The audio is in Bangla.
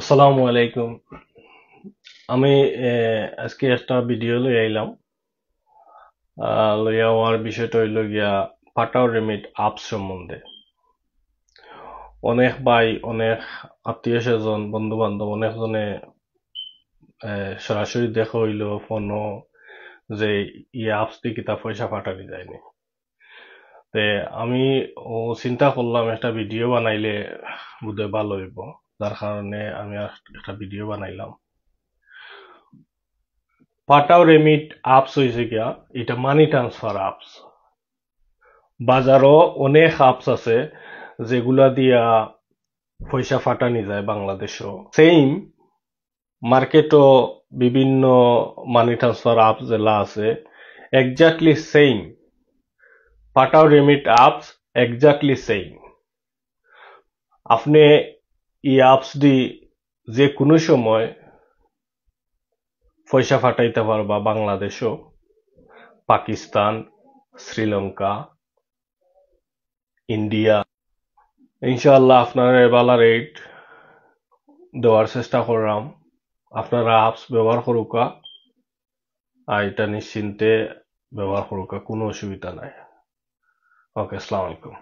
আসসালামু আলাইকুম। আমি আজকে একটা ভিডিও লই আইলাম। লইয়া হওয়ার বিষয়টা হইল গিয়া পাটাও রেমিট আপস সম্বন্ধে। অনেক ভাই, অনেক আত্মীয় স্বজন, বন্ধু বান্ধব অনেকজনে সরাসরি দেখা হইল ফোনও যে আপস দিয়ে কিতা পয়সা পাঠানি যায়নি। তে আমি চিন্তা করলাম একটা ভিডিও বানাইলে বোধহয় ভালো হইব, যার কারণে আমি একটা ভিডিও বানাইলাম। পাটাও রেমিট আপস হয়েছে গিয়া এটা মানি ট্রান্সফার আপস। বাজারও অনেক আপস আছে যেগুলা দিয়া পয়সা ফাটানি যায় বাংলাদেশও। সেম মার্কেটও বিভিন্ন মানি ট্রান্সফার আপস যেলা আছে এক্স্যাক্টলি সেম। পাটাও রেমিট আপস এক্স্যাক্টলি সেম। আপনি এই আপস দি যে কোনো সময় পয়সা ফাটাইতে পারবা বাংলাদেশও, পাকিস্তান, শ্রীলঙ্কা, ইন্ডিয়া। ইনশাআল্লাহ আপনার বালা রেট দেওয়ার চেষ্টা করলাম। আপনারা আপস ব্যবহার করুকা, আর এটা নিশ্চিন্তে ব্যবহার করুকা, কোনো অসুবিধা নাই। ওকে, আসসালামু আলাইকুম।